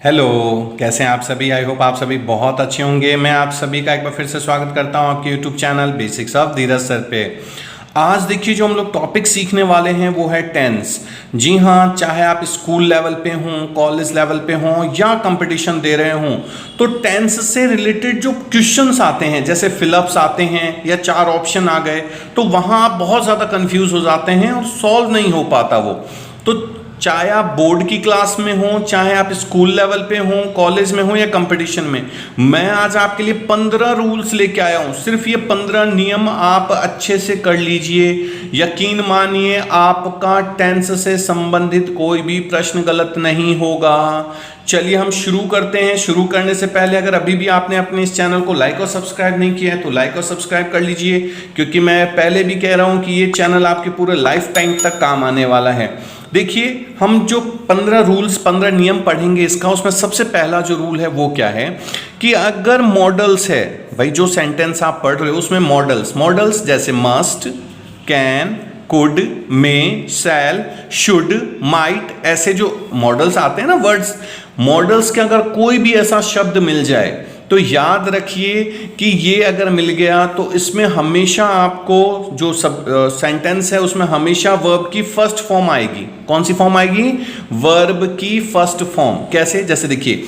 Hello. कैसे हैं आप सभी? आई होप आप सभी बहुत अच्छे होंगे। मैं आप सभी का एक बार फिर से स्वागत करता हूं आपके YouTube channel basics of Dheeraj sir पे। आज देखिए जो हम लोग टॉपिक सीखने वाले हैं वो है टेंस। जी हाँ, चाहे आप स्कूल लेवल पे हों, कॉलेज लेवल पे हों या कंपटीशन दे रहे हों, तो टेंस से रिलेटेड जो क्वेश्चंस आते हैं, जैसे फिलअप्स आते हैं या 4 ऑप्शन आ गए, तो वहाँ आप बहुत ज़्यादा कंफ्यूज हो जाते हैं और सॉल्व नहीं हो पाता वो। तो चाहे आप बोर्ड की क्लास में हो, चाहे आप स्कूल लेवल पे हो, कॉलेज में हो या कंपटीशन में, मैं आज आपके लिए 15 रूल्स लेके आया हूं। सिर्फ ये 15 नियम आप अच्छे से कर लीजिए, यकीन मानिए आपका टेंस से संबंधित कोई भी प्रश्न गलत नहीं होगा। चलिए हम शुरू करते हैं। शुरू करने से पहले अगर अभी भी आपने अपने इस चैनल को लाइक और सब्सक्राइब नहीं किया है तो लाइक और सब्सक्राइब कर लीजिए, क्योंकि मैं पहले भी कह रहा हूं कि ये चैनल आपके पूरे लाइफ टाइम तक काम आने वाला है। देखिए, हम जो 15 रूल्स 15 नियम पढ़ेंगे इसका, उसमें सबसे पहला जो रूल है वो क्या है कि अगर मॉडल्स है, भाई जो सेंटेंस आप पढ़ रहे हो उसमें मॉडल्स जैसे must, can, could, may, shall, should, might, ऐसे जो मॉडल्स आते हैं ना, वर्ड्स, मॉडल्स के अगर कोई भी ऐसा शब्द मिल जाए तो याद रखिए कि ये अगर मिल गया तो इसमें हमेशा आपको जो सेंटेंस है उसमें हमेशा वर्ब की फर्स्ट फॉर्म आएगी। कौन सी फॉर्म आएगी? वर्ब की फर्स्ट फॉर्म। कैसे? जैसे देखिए,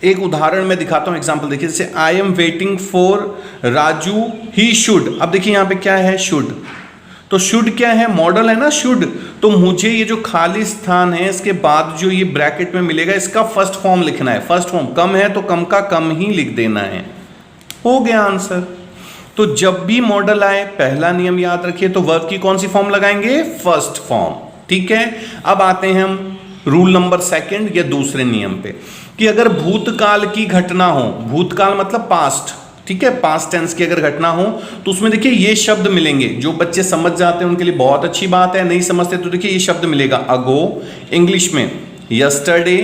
एक उदाहरण मैं दिखाता हूं, एग्जांपल देखिए, जैसे I am waiting for Raju, he should. अब देखिए यहां पे क्या है? शुड। तो शुड क्या है? मॉडल है ना शुड। तो मुझे ये जो खाली स्थान है इसके बाद जो ये ब्रैकेट में मिलेगा इसका फर्स्ट फॉर्म लिखना है। फर्स्ट फॉर्म कम है तो कम का कम ही लिख देना है। हो गया आंसर। तो जब भी मॉडल आए, पहला नियम याद रखिए, तो वर्ब की कौन सी फॉर्म लगाएंगे? First form. ठीक है। अब आते हैं हम रूल नंबर 2 या दूसरे नियम पे, कि अगर भूतकाल की घटना हो, भूतकाल मतलब पास्ट, ठीक है, पास्ट टेंस की अगर घटना हो तो उसमें देखिए ये शब्द मिलेंगे। जो बच्चे समझ जाते हैं उनके लिए बहुत अच्छी बात है, नहीं समझते तो देखिए ये शब्द मिलेगा अगो, इंग्लिश में यस्टरडे,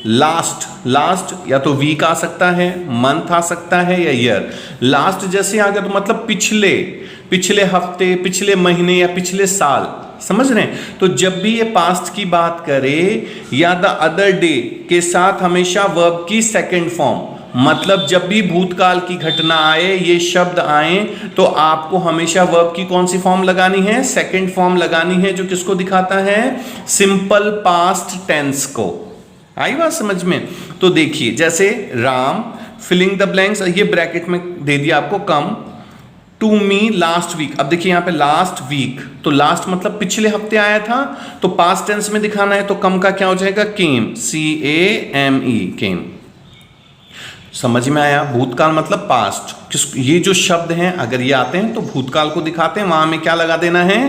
लास्ट या तो वीक आ सकता है, मंथ आ सकता है या ईयर। लास्ट जैसे आ गया तो मतलब पिछले हफ्ते, पिछले महीने या पिछले साल। समझ रहे हैं? तो जब भी ये पास्ट की बात करे या द अदर डे के साथ हमेशा वर्ब की सेकेंड फॉर्म, मतलब जब भी भूतकाल की घटना आए, ये शब्द आए, तो आपको हमेशा वर्ब की कौन सी फॉर्म लगानी है? सेकंड फॉर्म लगानी है, जो किसको दिखाता है? सिंपल पास्ट टेंस को। आई बात समझ में? तो देखिए, जैसे राम फिलिंग द ब्लैंक्स, ये ब्रैकेट में दे दिया आपको, come to me last week. अब देखिए यहां पे लास्ट वीक, तो लास्ट मतलब पिछले हफ्ते आया था, तो पास्ट टेंस में दिखाना है, तो कम का क्या हो जाएगा? केम, CAME, केम। समझ में आया? भूतकाल मतलब पास्ट। ये जो शब्द हैं अगर ये आते हैं तो भूतकाल को दिखाते हैं, वहां में क्या लगा देना है?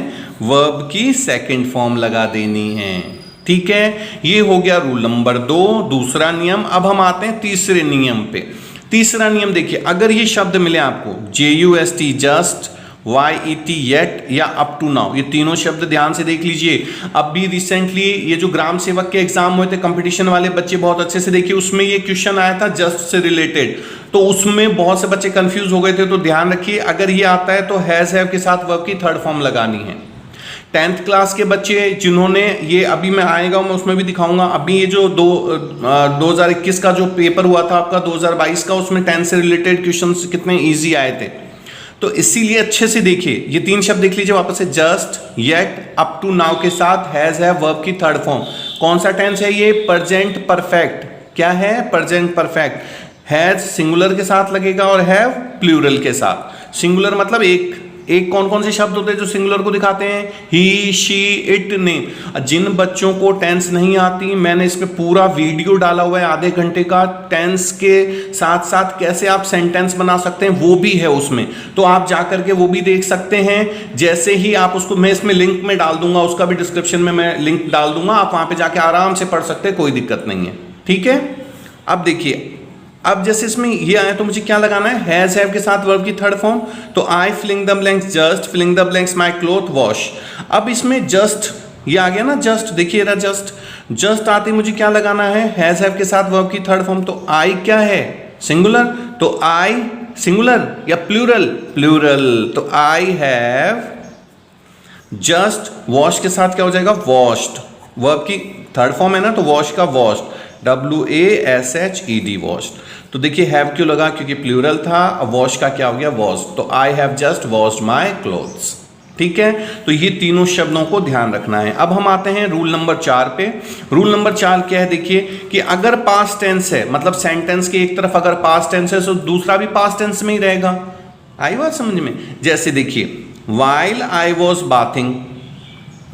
वर्ब की सेकंड फॉर्म लगा देनी है। ठीक है, ये हो गया रूल नंबर 2, दूसरा नियम। अब हम आते हैं तीसरे नियम पे। तीसरा नियम देखिए, अगर ये शब्द मिले आपको, JUST जस्ट, YET येट या अप टू नाउ, ये तीनों शब्द ध्यान से देख लीजिए। अब भी रिसेंटली ये जो ग्राम सेवक के एग्जाम हुए थे, कंपटीशन वाले बच्चे बहुत अच्छे से देखिए, उसमें ये क्वेश्चन आया था जस्ट से रिलेटेड, तो उसमें बहुत से बच्चे कंफ्यूज हो गए थे। तो ध्यान रखिए, अगर ये आता है तो हैज हैव के साथ वर्ब की थर्ड फॉर्म लगानी है। 10th क्लास के बच्चे जिन्होंने ये, अभी मैं आएगा मैं उसमें भी दिखाऊंगा, अभी ये जो 2021 का जो पेपर हुआ था आपका 2022 का, उसमें 10 से रिलेटेड क्वेश्चन कितने ईजी आए थे। तो इसीलिए अच्छे से देखिए, ये 3 शब्द देख लीजिए वापस से, just, yet, up to now के साथ हैज है वर्ब की थर्ड फॉर्म। कौन सा टेंस है ये? Present perfect. क्या है? Present perfect. हैज सिंगुलर के साथ लगेगा और हैव प्लूरल के साथ। सिंगुलर मतलब एक कौन कौन से शब्द होते हैं जो सिंगुलर को दिखाते हैं? ही, शी, इट, नेम। जिन बच्चों को टेंस नहीं आती, मैंने इस पे पूरा वीडियो डाला हुआ है आधे घंटे का, टेंस के साथ साथ कैसे आप सेंटेंस बना सकते हैं वो भी है उसमें, तो आप जा करके वो भी देख सकते हैं। जैसे ही आप उसको, मैं इसमें लिंक में डाल दूंगा, उसका भी डिस्क्रिप्शन में मैं लिंक डाल दूंगा, आप वहां पर जाके आराम से पढ़ सकते हैं, कोई दिक्कत नहीं है। ठीक है। अब देखिए, अब जैसे इसमें ये आया तो मुझे क्या लगाना है? हैज हैव के साथ वर्ब की थर्ड फॉर्म, तो I filling the blanks just, filling the blanks my cloth wash. अब इसमें जस्ट ये आ गया ना, जस्ट, देखिए ना, जस्ट आते मुझे क्या लगाना है? हैज हैव के साथ वर्ब की थर्ड फॉर्म। तो आई क्या है? सिंगुलर, तो आई सिंगुलर या प्लूरल? प्लूरल। तो आई हैव जस्ट, वॉश के साथ क्या हो जाएगा? वॉश्ड। वर्ब की थर्ड फॉर्म है ना, तो वॉश का वॉश्ड। WASHED washed. तो देखिए हैव क्यों लगा, क्योंकि प्लूरल था, वॉश का क्या हो गया वॉश, तो I have just washed my clothes. ठीक है, तो ये तीनों शब्दों को ध्यान रखना है। अब हम आते हैं रूल नंबर 4 पे। रूल नंबर 4 क्या है, देखिए कि अगर पास्ट टेंस है, मतलब सेंटेंस के एक तरफ अगर पास्ट टेंस है तो दूसरा भी पास्ट टेंस में ही रहेगा। आई बात समझ में? जैसे देखिए while I was bathing,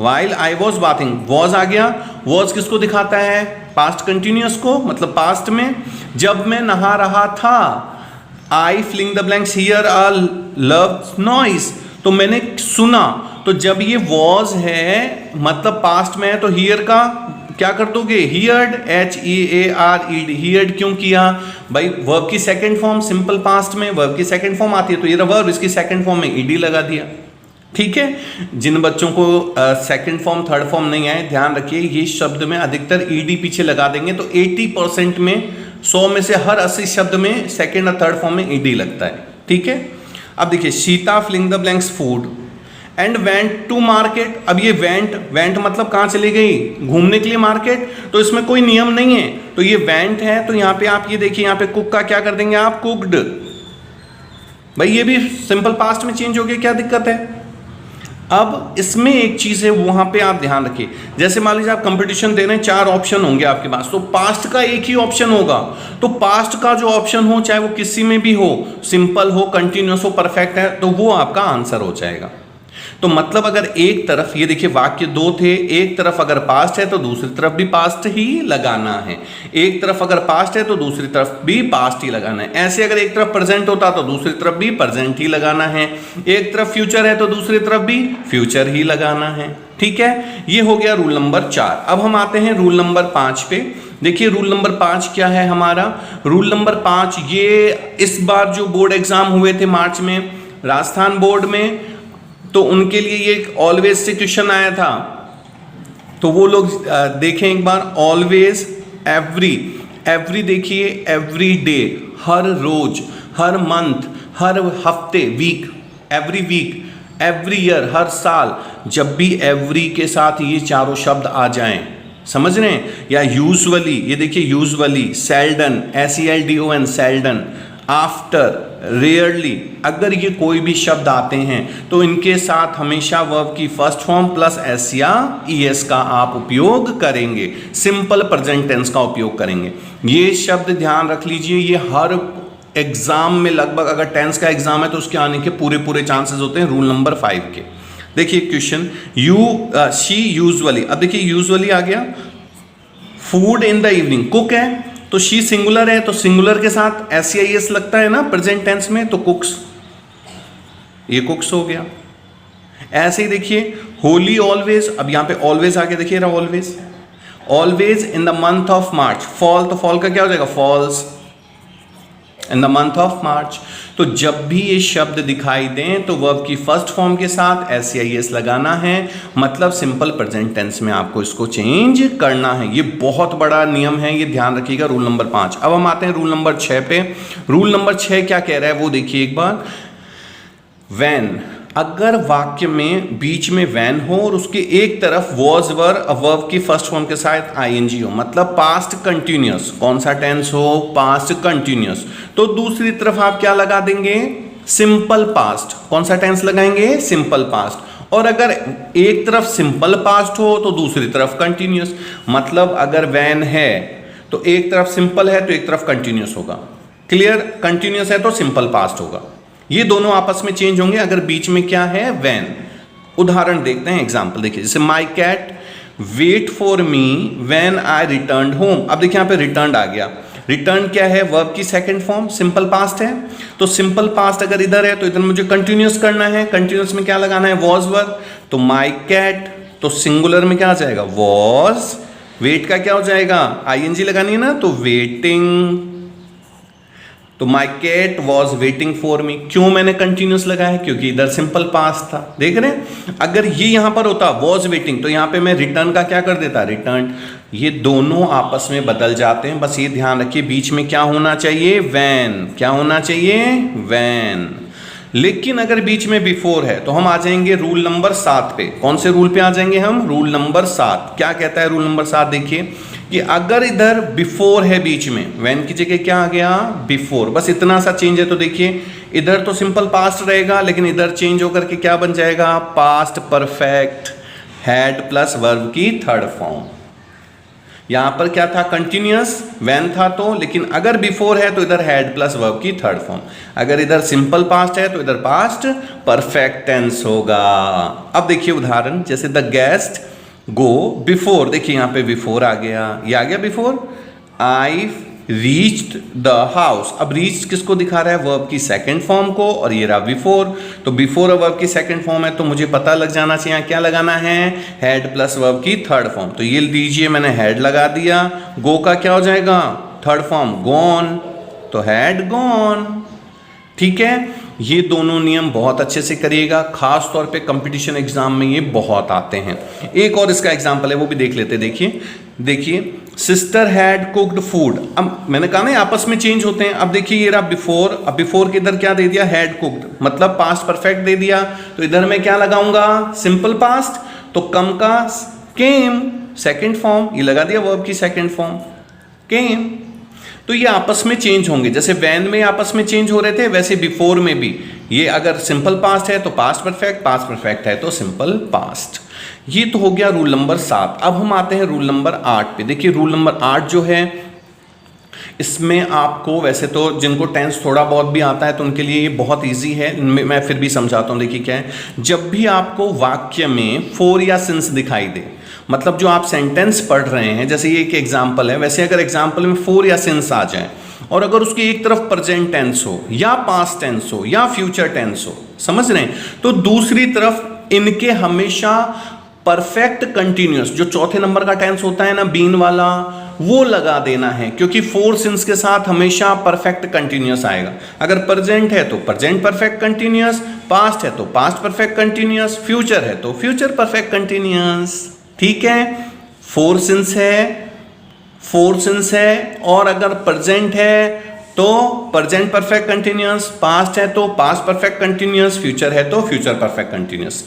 while I was bathing, was आ गया। was किसको दिखाता है, पास्ट कंटिन्यूअस को, मतलब पास्ट में। जब मैं नहा रहा था, I filling the blanks here a loud noise, तो मैंने सुना। तो जब ये was है मतलब पास्ट में है तो here का क्या कर दोगे, heard, HEARED, heard क्यों किया भाई, वर्ब की सेकंड फॉर्म, सिंपल पास्ट में वर्ब की सेकंड फॉर्म आती है, तो ये वर्ब इसकी सेकंड फॉर्म में ed लगा दिया। ठीक है, जिन बच्चों को सेकंड फॉर्म थर्ड फॉर्म नहीं आए, ध्यान रखिए ये शब्द में अधिकतर ed पीछे लगा देंगे तो 80% में 100 में से हर 80 शब्द में सेकंड और थर्ड फॉर्म में ed लगता है। ठीक है, अब देखिए Sita filling the blanks food and went to market. अब ये वेंट मतलब कहाँ चली गई, घूमने के लिए मार्केट, तो इसमें कोई नियम नहीं है, तो ये वेंट है, तो यहाँ पे आप ये देखिए यहाँ पे कुक का क्या कर देंगे आप, कुक्ड। भाई ये भी सिंपल पास्ट में चेंज हो गया, क्या दिक्कत है। अब इसमें एक चीज है वहां पे आप ध्यान रखिए, जैसे मान लीजिए आप कंपटीशन दे रहे हैं, 4 ऑप्शन होंगे आपके पास, तो पास्ट का एक ही ऑप्शन होगा, तो पास्ट का जो ऑप्शन हो चाहे वो किसी में भी हो, सिंपल हो, कंटिन्यूअस हो, परफेक्ट है, तो वो आपका आंसर हो जाएगा। तो मतलब अगर एक तरफ ये देखिए वाक्य 2 थे, एक तरफ अगर पास्ट है तो दूसरी तरफ भी पास्ट ही लगाना है, एक तरफ अगर पास्ट है तो दूसरी तरफ भी पास्ट ही लगाना है। ऐसे अगर एक तरफ प्रेजेंट होता तो दूसरी तरफ भी प्रेजेंट ही लगाना है, एक तरफ फ्यूचर है तो दूसरी तरफ भी फ्यूचर ही लगाना है। ठीक है, ये हो गया रूल नंबर 4। अब हम आते हैं रूल नंबर 5 पे। देखिए रूल नंबर 5 क्या है हमारा, रूल नंबर 5 ये इस बार जो बोर्ड एग्जाम हुए थे मार्च में राजस्थान बोर्ड में, तो उनके लिए ये ऑलवेज से क्वेश्चन आया था, तो वो लोग देखें एक बार। ऑलवेज, एवरी देखिए, एवरी डे, हर रोज, हर मंथ, हर हफ्ते, week, every week, every year, हर साल, जब भी एवरी के साथ ये चारों शब्द आ जाएं, समझ रहे हैं, या यूजुअली, ये देखिए usually, Seldon, SELDON, Seldon, after, rarely, अगर ये कोई भी शब्द आते हैं तो इनके साथ हमेशा वर्ब की फर्स्ट फॉर्म प्लस एस या ES का आप उपयोग करेंगे, सिंपल प्रेजेंट टेंस का उपयोग करेंगे। ये शब्द ध्यान रख लीजिए, ये हर एग्जाम में लगभग, अगर टेंस का एग्जाम है तो उसके आने के पूरे चांसेस होते हैं रूल नंबर 5 के। देखिए क्वेश्चन, शी यूजुअली, अब देखिए यूजुअली आ गया, food in the evening, cook है तो शी सिंगुलर है, तो सिंगुलर के साथ SEIS लगता है ना प्रेजेंट टेंस में, तो कुक्स, ये कुक्स हो गया। ऐसे ही देखिए होली ऑलवेज, अब यहां पे ऑलवेज आ गया, देखिए रहा always, always in the month of March, fall, तो फॉल का क्या हो जाएगा, falls in the month of March. तो जब भी ये शब्द दिखाई दें तो वर्ब की फर्स्ट फॉर्म के साथ SEIS लगाना है, मतलब सिंपल प्रेजेंट टेंस में आपको इसको चेंज करना है। ये बहुत बड़ा नियम है, ये ध्यान रखिएगा, रूल नंबर 5। अब हम आते हैं रूल नंबर 6 पे। रूल नंबर 6 क्या कह रहा है वो देखिए एक बार। व्हेन, अगर वाक्य में बीच में व्हेन हो और उसके एक तरफ वॉज वर वर्ब की फर्स्ट फॉर्म के साथ ING हो, मतलब पास्ट कंटिन्यूअस, कौन सा टेंस हो, पास्ट कंटिन्यूअस, तो दूसरी तरफ आप क्या लगा देंगे, सिंपल पास्ट। कौन सा टेंस लगाएंगे, सिंपल पास्ट। और अगर एक तरफ सिंपल पास्ट हो तो दूसरी तरफ कंटिन्यूअस, मतलब अगर व्हेन है तो एक तरफ सिंपल है तो एक तरफ कंटिन्यूअस होगा। क्लियर, कंटिन्यूअस है तो सिंपल पास्ट होगा, ये दोनों आपस में चेंज होंगे अगर बीच में क्या है, व्हेन। उदाहरण देखते हैं, एग्जांपल देखिए, जैसे my cat wait for me when I returned home. अब देखिए यहाँ पे रिटर्न आ गया, रिटर्न क्या है, वर्ब की सेकंड फॉर्म, सिंपल पास्ट है, तो सिंपल पास्ट अगर इधर है तो इधर मुझे कंटिन्यूअस करना है, कंटिन्यूअस में क्या लगाना है, वॉज वर, तो माई कैट, तो सिंगुलर में क्या आ जाएगा, वॉज, वेट का क्या हो जाएगा, ING लगानी है ना, तो वेटिंग, तो my cat was waiting for me. क्यों मैंने कंटिन्यूस लगाया है, क्योंकि इधर सिंपल पास्ट था। देख रहे हैं, अगर ये यहां पर होता वॉज वेटिंग तो यहां पे मैं रिटर्न का क्या कर देता, रिटर्न। ये दोनों आपस में बदल जाते हैं, बस ये ध्यान रखिए, बीच में क्या होना चाहिए, व्हेन, क्या होना चाहिए, व्हेन। लेकिन अगर बीच में बिफोर है तो हम आ जाएंगे रूल नंबर 7 पे। कौन से रूल पे आ जाएंगे हम, रूल नंबर 7। क्या कहता है रूल नंबर 7, देखिए कि अगर इधर बिफोर है बीच में, व्हेन की जगह क्या आ गया, बिफोर, बस इतना सा चेंज है। तो देखिए इधर तो सिंपल पास्ट रहेगा, लेकिन इधर चेंज होकर के क्या बन जाएगा, past perfect had plus verb की थर्ड फॉर्म। यहां पर क्या था, कंटिन्यूअस व्हेन था तो, लेकिन अगर बिफोर है तो इधर हैड प्लस वर्ब की थर्ड फॉर्म। अगर इधर सिंपल पास्ट है तो इधर पास्ट परफेक्ट टेंस होगा। अब देखिए उदाहरण, जैसे द गेस्ट गो बिफोर, देखिए यहां पे बिफोर आ गया, ये आ गया before. I reached the house, अब रीच किसको दिखा रहा है, वर्ब की सेकंड फॉर्म को, और ये रहा बिफोर। तो बिफोर वर्ब की सेकंड फॉर्म है तो मुझे पता लग जाना चाहिए क्या लगाना है, हैड प्लस वर्ब की थर्ड फॉर्म। तो ये लीजिए मैंने हैड लगा दिया। गो का क्या हो जाएगा, थर्ड फॉर्म गॉन, तो हैड गॉन। ठीक है, ये दोनों नियम बहुत अच्छे से करिएगा, खास तौर पे कंपटीशन एग्जाम में ये बहुत आते हैं। एक और इसका एग्जांपल है वो भी देख लेते। देखिए सिस्टर हैड कुक्ड फूड, अब मैंने कहा ना आपस में चेंज होते हैं। अब देखिए ये रहा बिफोर, अब बिफोर के इधर क्या दे दिया, हैड कुक्ड, मतलब पास्ट परफेक्ट दे दिया। तो इधर मैं क्या लगाऊंगा, सिंपल पास्ट, तो कम का केम सेकंड फॉर्म, ये लगा दिया वर्ब की सेकंड फॉर्म केम। तो ये आपस में चेंज होंगे, जैसे वैन में आपस में चेंज हो रहे थे वैसे बिफोर में भी। ये अगर सिंपल पास्ट है तो पास्ट परफेक्ट है तो सिंपल पास्ट। ये तो हो गया रूल नंबर 7। अब हम आते हैं रूल नंबर 8 पे। देखिए रूल नंबर 8 जो है, इसमें आपको वैसे तो जिनको टेंस थोड़ा बहुत भी आता है तो उनके लिए ये बहुत इजी है, मैं फिर भी समझाता हूँ। देखिए क्या है, जब भी आपको वाक्य में फोर या सिंस दिखाई दे, मतलब जो आप सेंटेंस पढ़ रहे हैं, जैसे ये एक एग्जाम्पल है, वैसे अगर एग्जाम्पल में फोर या सिंस आ जाए और अगर उसकी एक तरफ प्रेजेंट टेंस हो या पास्ट टेंस हो या फ्यूचर टेंस हो, समझ रहे हैं, तो दूसरी तरफ इनके हमेशा परफेक्ट कंटिन्यूअस, जो चौथे नंबर का टेंस होता है ना, बीन वाला, वो लगा देना है, क्योंकि फोर सिंस के साथ हमेशा परफेक्ट कंटिन्यूअस आएगा। अगर प्रेजेंट है तो प्रेजेंट परफेक्ट कंटिन्यूअस, पास्ट है तो पास्ट परफेक्ट कंटिन्यूअस, फ्यूचर है तो फ्यूचर परफेक्ट कंटिन्यूअस। ठीक है, फोर सिंस है, और अगर प्रेजेंट है तो प्रेजेंट परफेक्ट कंटिन्यूअस, पास्ट है तो पास्ट परफेक्ट कंटिन्यूअस, फ्यूचर है तो फ्यूचर परफेक्ट कंटिन्यूअस।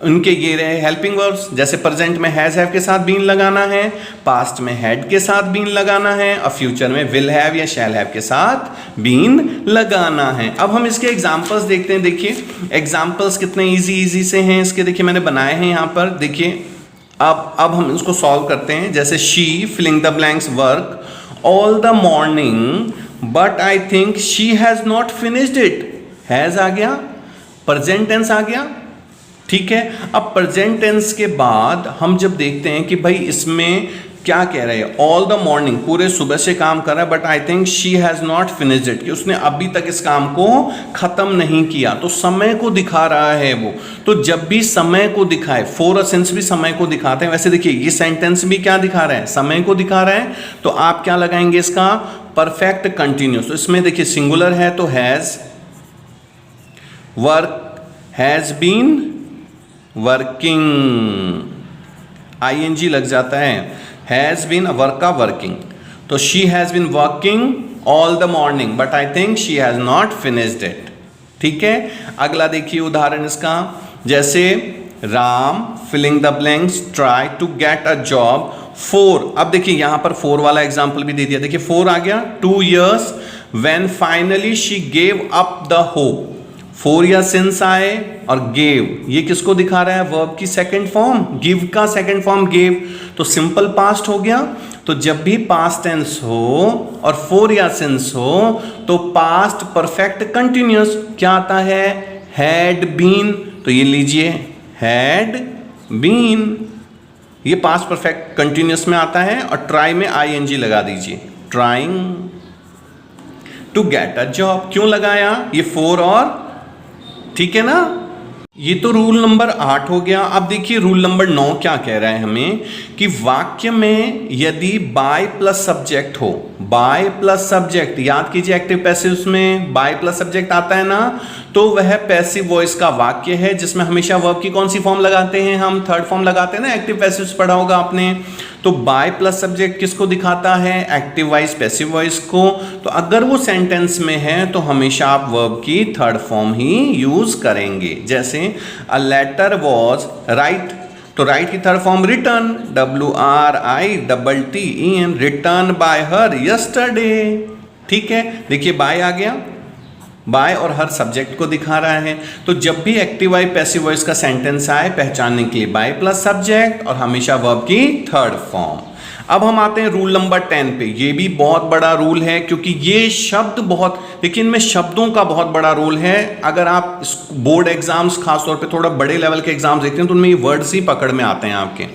उनके ये रहे हेल्पिंग वर्ब्स, जैसे प्रेजेंट में हैज हैव के साथ बीन लगाना है, पास्ट में हैड के साथ बीन लगाना है, और फ्यूचर में विल हैव या शैल हैव के साथ बीन लगाना है। अब हम इसके एग्जांपल्स देखते हैं। देखिए एग्जांपल्स कितने इजी से हैं इसके, देखिए मैंने बनाए हैं यहाँ पर। देखिए अब हम इसको सॉल्व करते हैं। जैसे she filling the blanks work all the morning but I think she has not finished it, has आ गया, प्रेजेंट टेंस आ गया। ठीक है, अब प्रेजेंट टेंस के बाद हम जब देखते हैं कि भाई इसमें क्या कह रहे हैं, ऑल द मॉर्निंग, पूरे सुबह से काम कर रहा है, but I think she has not finished it, कि उसने अभी तक इस काम को खत्म नहीं किया, तो समय को दिखा रहा है वो। तो जब भी समय को दिखाए, फोर सिंस भी समय को दिखाते हैं, वैसे देखिए ये सेंटेंस भी क्या दिखा रहा है, समय को दिखा रहा है, तो आप क्या लगाएंगे इसका, परफेक्ट कंटिन्यूअस। तो इसमें देखिए सिंगुलर है तो has, work has been working, ING लग जाता है, हैज बीन, वर्क का वर्किंग, तो she has been working all the morning but I think she has not finished it. ठीक है, अगला देखिए उदाहरण इसका, जैसे Ram filling the blanks try to get a job for. अब देखिए यहां पर फोर वाला एग्जांपल भी दे दिया। देखिए फोर आ गया, 2 years when finally she gave up the hope, four या सिंस आए और गेव, ये किसको दिखा रहा है, वर्ब की सेकंड फॉर्म, गिव का सेकंड फॉर्म गेव, तो सिंपल पास्ट हो गया। तो जब भी पास्ट टेंस हो और फोर या सिंस हो तो पास्ट परफेक्ट कंटिन्यूअस क्या आता है, हैड बीन, तो ये लीजिए हैड बीन, ये पास्ट परफेक्ट कंटिन्यूअस में आता है, और ट्राई में आईएनजी लगा दीजिए, trying to get a job, क्यों लगाया, ये फोर और, ठीक है ना। ये तो रूल नंबर 8 हो गया। अब देखिए रूल नंबर 9 क्या कह रहा है हमें, कि वाक्य में यदि बाय प्लस सब्जेक्ट हो, बाय प्लस सब्जेक्ट, याद कीजिए एक्टिव पैसिव में बाय प्लस सब्जेक्ट आता है ना, तो वह पैसिव वॉइस का वाक्य है जिसमें हमेशा वर्ब की कौन सी फॉर्म लगाते हैं, हम थर्ड फॉर्म लगाते हैं ना, एक्टिव पैसिव पढ़ा होगा आपने। तो बाय प्लस सब्जेक्ट किसको दिखाता है, एक्टिव वॉइस पैसिव वॉइस को। तो अगर वो सेंटेंस में है तो हमेशा आप वर्ब की थर्ड फॉर्म ही यूज करेंगे। जैसे अ लेटर वॉज राइट, तो राइट की third form return, WRITTEN, return bye हर यस्टरडे। ठीक है, देखिए बाय आ गया, बाय और हर सब्जेक्ट को दिखा रहा है। तो जब भी एक्टिव वाई पैसिव वॉइस का सेंटेंस आए पहचानने के लिए बाय प्लस सब्जेक्ट और हमेशा वर्ब की थर्ड फॉर्म। अब हम आते हैं रूल नंबर 10 पे। ये भी बहुत बड़ा रूल है क्योंकि ये शब्द बहुत, लेकिन इनमें शब्दों का बहुत बड़ा रोल है। अगर आप बोर्ड एग्जाम्स खासतौर पे थोड़ा बड़े लेवल के एग्जाम्स देखते हैं तो उनमें ये वर्ड्स ही पकड़ में आते हैं आपके।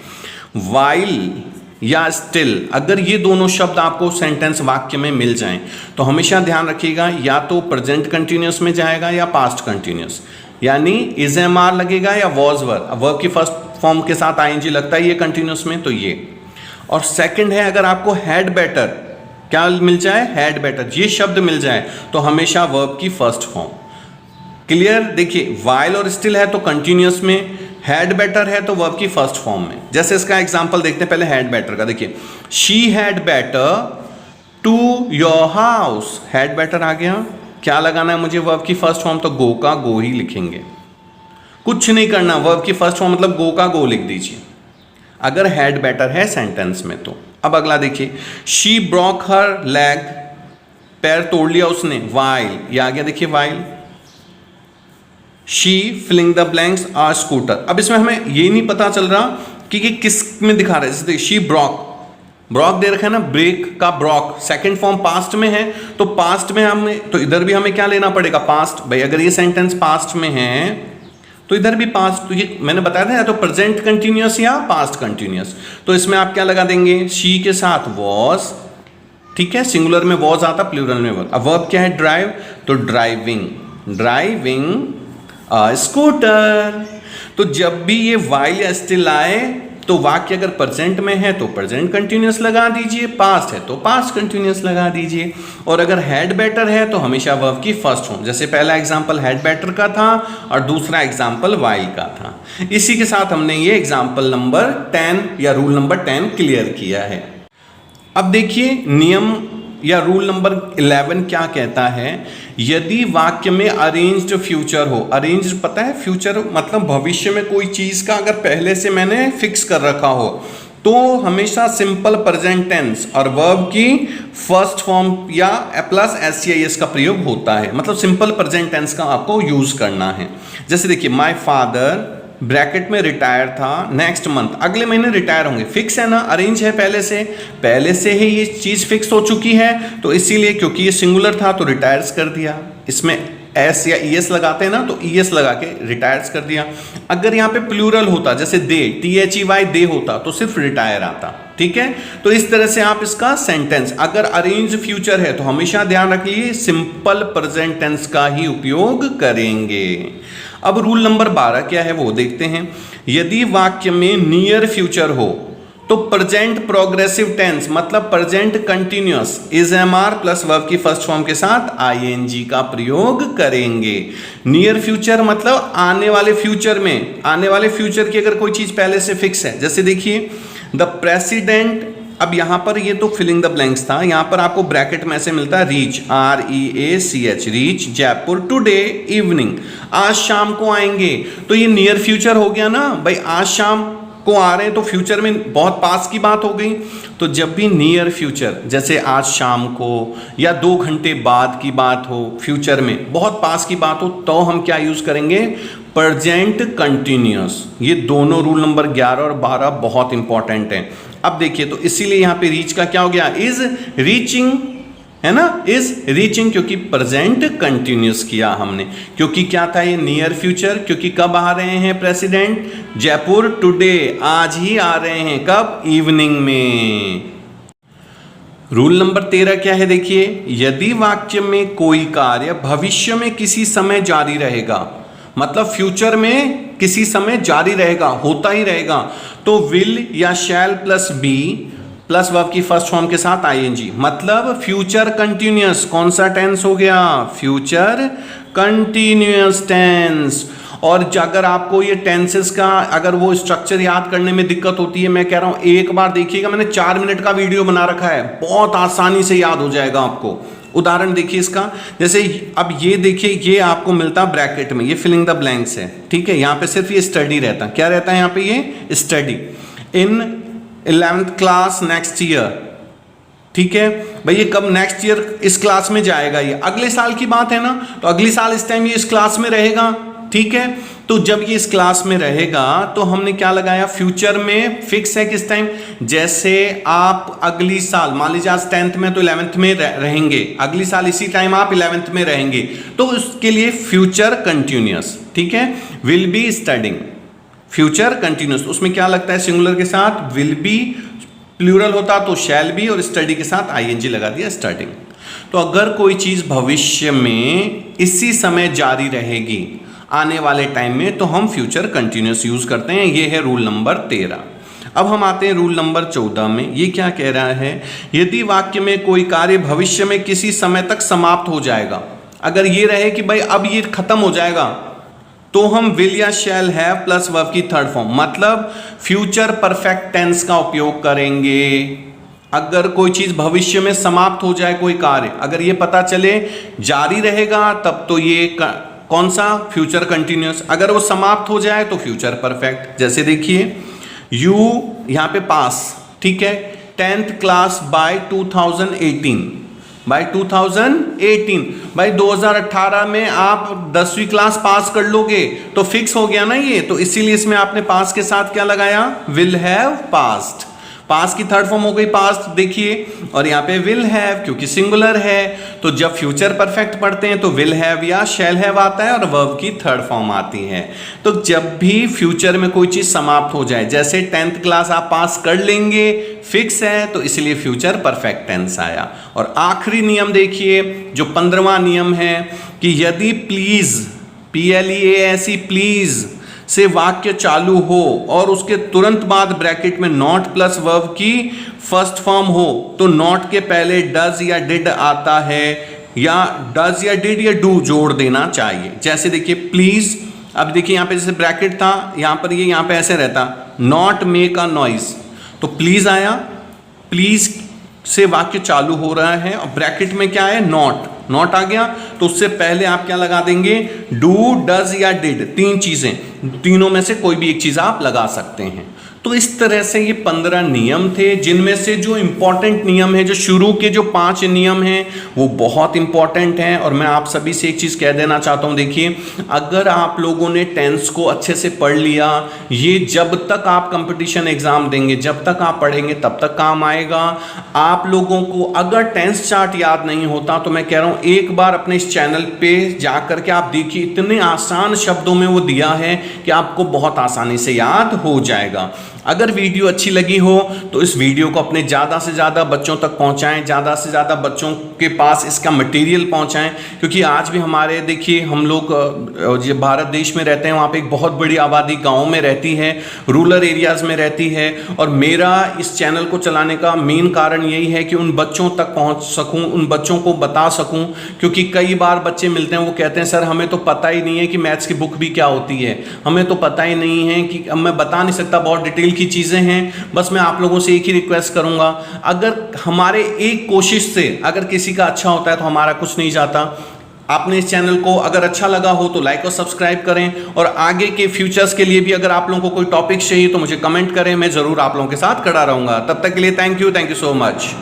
वाइल या स्टिल, अगर ये दोनों शब्द आपको सेंटेंस वाक्य में मिल जाएं तो हमेशा ध्यान रखिएगा या तो प्रेजेंट कंटिन्यूअस में जाएगा या पास्ट कंटिन्यूअस, यानी इज एम आर लगेगा या वॉज वर, वर्ब की फर्स्ट फॉर्म के साथ आईएनजी लगता है ये कंटिन्यूअस में, तो ये। और सेकंड है अगर आपको हैड बेटर क्या मिल जाए, हैड बेटर ये शब्द मिल जाए तो हमेशा वर्ब की फर्स्ट फॉर्म। क्लियर, देखिए वाइल और स्टिल है तो कंटिन्यूअस में, हैड बेटर है तो वर्ब की फर्स्ट फॉर्म में। जैसे इसका एग्जांपल देखते हैं पहले हैड बेटर का। देखिए she had better to your house, had better आ गया, क्या लगाना है मुझे वर्ब की फर्स्ट फॉर्म, तो गो का गो ही लिखेंगे, कुछ नहीं करना, वर्ब की फर्स्ट फॉर्म मतलब गो का गो लिख दीजिए अगर हैड बेटर है सेंटेंस में तो। अब अगला देखिए, शी ब्रोक हर लेग, पैर तोड़ लिया उसने, वाइल ये आ गया, देखिए while. She filling the blanks are scooter. अब इसमें हमें ये नहीं पता चल रहा कि ये किस में दिखा रहा है। जैसे शी ब्रोक, ब्रोक दे रखा है ना, ब्रेक का ब्रोक, सेकंड फॉर्म पास्ट में है तो पास्ट में हमें, तो इधर भी हमें क्या लेना पड़ेगा, पास्ट। भाई अगर ये सेंटेंस पास्ट में है तो इधर भी पास्ट, तो ये मैंने बताया था या तो प्रेजेंट कंटिन्यूअस या पास्ट कंटिन्यूअस। तो इसमें आप क्या लगा देंगे, शी के साथ वॉज, ठीक है, सिंगुलर में वॉज आता, प्लूरल में वर्ब। अब वर्ब क्या है, ड्राइव, तो ड्राइविंग, ड्राइविंग स्कूटर। तो जब भी ये वाइल या स्टिल आए तो वाक्य अगर प्रेजेंट में है तो प्रेजेंट कंटिन्यूअस लगा दीजिए, पास्ट है तो पास्ट कंटिन्यूअस लगा दीजिए, और अगर हैड बेटर है तो हमेशा वर्ब की फर्स्ट फॉर्म। जैसे पहला एग्जांपल हैड बेटर का था और दूसरा एग्जांपल वाइल का था। इसी के साथ हमने ये एग्जांपल नंबर 10 या रूल नंबर 10 क्लियर किया है। अब देखिए नियम या रूल नंबर 11 क्या कहता है, यदि वाक्य में अरेंज्ड फ्यूचर हो, अरेंज्ड पता है फ्यूचर मतलब भविष्य में कोई चीज का अगर पहले से मैंने फिक्स कर रखा हो तो हमेशा सिंपल प्रेजेंट टेंस और वर्ब की फर्स्ट फॉर्म या प्लस SCIS का प्रयोग होता है, मतलब सिंपल प्रेजेंट टेंस का आपको यूज करना है। जैसे देखिए माय फादर ब्रैकेट में रिटायर था नेक्स्ट मंथ, अगले महीने रिटायर होंगे, फिक्स है ना, अरेंज है पहले से ही ये चीज फिक्स हो चुकी है, तो इसीलिए क्योंकि ये सिंगुलर था तो रिटायर्स कर दिया, इसमें एस या ES लगाते हैं ना तो ES लगा के रिटायर्स कर दिया। अगर यहाँ पे प्लूरल होता जैसे दे, THEY दे होता तो सिर्फ रिटायर आता, ठीक है। तो इस तरह से आप इसका सेंटेंस, अगर अरेंज फ्यूचर है तो हमेशा ध्यान रखिए सिंपल प्रेजेंट टेंस का ही उपयोग करेंगे। अब रूल नंबर 12 क्या है वो देखते हैं। यदि वाक्य में नियर फ्यूचर हो तो प्रेजेंट प्रोग्रेसिव टेंस मतलब present continuous is MR plus verb की फर्स्ट फॉर्म के साथ ING का प्रयोग करेंगे। नियर फ्यूचर मतलब आने वाले फ्यूचर में, आने वाले फ्यूचर की अगर कोई चीज पहले से फिक्स है, जैसे देखिए द प्रेसिडेंट, अब यहां पर ये तो फिलिंग द ब्लैंक्स था, यहां पर आपको ब्रैकेट में से मिलता है reach, REACH, reach Jaipur today evening, आज शाम को आएंगे, तो ये नियर फ्यूचर हो गया ना भाई, आज शाम को आ रहे हैं तो फ्यूचर में बहुत पास की बात हो गई। तो जब भी नियर फ्यूचर जैसे आज शाम को या 2 घंटे बाद की बात हो, फ्यूचर में बहुत पास की बात हो, तो हम क्या यूज करेंगे, प्रेजेंट कंटिन्यूअस। ये दोनों रूल नंबर 11 और 12 बहुत इंपॉर्टेंट है। अब देखिए तो इसीलिए यहां पे रीच का क्या हो गया, इज रीचिंग, है ना, इज रीचिंग, क्योंकि प्रेजेंट कंटिन्यूअस किया हमने, क्योंकि क्या था ये नियर फ्यूचर, क्योंकि कब आ रहे हैं प्रेसिडेंट, जयपुर टुडे, आज ही आ रहे हैं, कब, इवनिंग में। रूल नंबर 13 क्या है देखिए, यदि वाक्य में कोई कार्य भविष्य में किसी समय जारी रहेगा, मतलब फ्यूचर में किसी समय जारी रहेगा, होता ही रहेगा, तो विल या shall plus be plus verb की फर्स्ट फॉर्म के साथ ING, मतलब फ्यूचर कंटिन्यूअस। कौन सा टेंस हो गया, फ्यूचर कंटिन्यूअस टेंस। और अगर आपको ये टेंसेस का अगर वो स्ट्रक्चर याद करने में दिक्कत होती है, मैं कह रहा हूं एक बार देखिएगा, मैंने 4 मिनट का वीडियो बना रखा है, बहुत आसानी से याद हो जाएगा आपको, उदाहरण देखिए इसका, जैसे अब ये देखिए, ये आपको मिलता ब्रैकेट में, ये फिलिंग द ब्लैंक्स है, ठीक है। यहाँ पे सिर्फ ये स्टडी रहता, क्या रहता है यहाँ पे, ये study in 11th class next year, ठीक है भाई। ये कब नेक्स्ट ईयर इस क्लास में जाएगा, ये अगले साल की बात है ना, तो अगले साल इस टाइम ये इस क्लास में रहेगा, ठीक है। तो जब ये इस क्लास में रहेगा तो हमने क्या लगाया, फ्यूचर में फिक्स है किस टाइम, जैसे आप अगली साल मान लीजिए आज 10th में तो 11th में रहेंगे, अगली साल इसी टाइम आप 11th में रहेंगे, तो उसके लिए फ्यूचर कंटिन्यूअस, ठीक है। Will be studying, future continuous, उसमें क्या लगता है सिंगुलर के साथ विल बी, प्लूरल होता तो शैल बी, और स्टडी के साथ आईएनजी लगा दिया, स्टडिंग। तो अगर कोई चीज भविष्य में इसी समय जारी रहेगी आने वाले टाइम में, तो हम फ्यूचर कंटिन्यूअस यूज करते हैं। ये है रूल नंबर 13। अब हम आते हैं रूल नंबर 14 में। ये क्या कह रहा है, यदि वाक्य में कोई कार्य भविष्य में किसी समय तक समाप्त हो जाएगा, अगर ये रहे कि भाई अब ये खत्म हो जाएगा, तो हम विल या शैल हैव प्लस वर्ब की थर्ड फॉर्म, मतलब फ्यूचर परफेक्ट टेंस का उपयोग करेंगे। अगर कोई चीज भविष्य में समाप्त हो जाए, कोई कार्य अगर ये पता चले जारी रहेगा, तब तो ये कौन सा, फ्यूचर कंटिन्यूअस। अगर वो समाप्त हो जाए तो फ्यूचर परफेक्ट। जैसे देखिए यू यहां पे पास, ठीक है, 10th क्लास बाय 2018, बाय 2018, भाई 2018 में आप 10वीं क्लास पास कर लोगे, तो फिक्स हो गया ना ये, तो इसीलिए इसमें आपने पास के साथ क्या लगाया, विल हैव पास्ट, पास की थर्ड फॉर्म हो गई पास्ट, देखिए। और यहाँ पे विल हैव क्योंकि सिंगुलर है, तो जब फ्यूचर परफेक्ट पढ़ते हैं तो विल हैव या शैल हैव आता है और वर्ब की थर्ड फॉर्म आती है। तो जब भी फ्यूचर में कोई चीज समाप्त हो जाए, जैसे 10th क्लास आप पास कर लेंगे, फिक्स है, तो इसलिए फ्यूचर परफेक्ट टेंस आया। और आखिरी नियम देखिए, जो 15वां नियम है कि यदि प्लीज, PLEASE प्लीज से वाक्य चालू हो और उसके तुरंत बाद ब्रैकेट में नॉट प्लस वर्ब की फर्स्ट फॉर्म हो, तो नॉट के पहले डज या डिड आता है, या डज या डिड या डू जोड़ देना चाहिए। जैसे देखिए प्लीज, अब देखिए यहाँ पे जैसे ब्रैकेट था, यहाँ पर ये यहाँ पे ऐसे रहता नॉट मेक अ नॉइज, तो प्लीज आया, प्लीज से वाक्य चालू हो रहा है और ब्रैकेट में क्या है, नॉट, नॉट आ गया, तो उससे पहले आप क्या लगा देंगे, डू, डज या डिड, तीन चीजें, तीनों में से कोई भी एक चीज आप लगा सकते हैं। तो इस तरह से ये 15 नियम थे, जिनमें से जो इंपॉर्टेंट नियम है, जो शुरू के जो 5 नियम हैं वो बहुत इंपॉर्टेंट हैं। और मैं आप सभी से एक चीज़ कह देना चाहता हूँ, देखिए अगर आप लोगों ने टेंस को अच्छे से पढ़ लिया, ये जब तक आप कंपटीशन एग्जाम देंगे, जब तक आप पढ़ेंगे तब तक काम आएगा। आप लोगों को अगर टेंस चार्ट याद नहीं होता तो मैं कह रहा हूँ एक बार अपने इस चैनल पे जा करके आप देखिए, इतने आसान शब्दों में वो दिया है कि आपको बहुत आसानी से याद हो जाएगा। अगर वीडियो अच्छी लगी हो तो इस वीडियो को अपने ज़्यादा से ज़्यादा बच्चों तक पहुंचाएं, ज़्यादा से ज़्यादा बच्चों के पास इसका मटेरियल पहुंचाएं, क्योंकि आज भी हमारे देखिए हम लोग जो भारत देश में रहते हैं, वहाँ पे एक बहुत बड़ी आबादी गाँव में रहती है, रूरल एरियाज़ में रहती है। और मेरा इस चैनल को चलाने का मेन कारण यही है कि उन बच्चों तक पहुँच सकूँ, उन बच्चों को बता सकूँ, क्योंकि कई बार बच्चे मिलते हैं वो कहते हैं सर हमें तो पता ही नहीं है कि मैथ्स की बुक भी क्या होती है, हमें तो पता ही नहीं है कि, अब मैं बता नहीं सकता, बहुत डिटेल की चीज़ें हैं। बस मैं आप लोगों से एक ही रिक्वेस्ट करूंगा, अगर हमारे एक कोशिश से अगर किसी का अच्छा होता है तो हमारा कुछ नहीं जाता। आपने इस चैनल को अगर अच्छा लगा हो तो लाइक और सब्सक्राइब करें, और आगे के फ्यूचर्स के लिए भी अगर आप लोगों को कोई टॉपिक चाहिए तो मुझे कमेंट करें, मैं ज़रूर आप लोगों के साथ खड़ा रहूंगा। तब तक के लिए थैंक यू सो मच।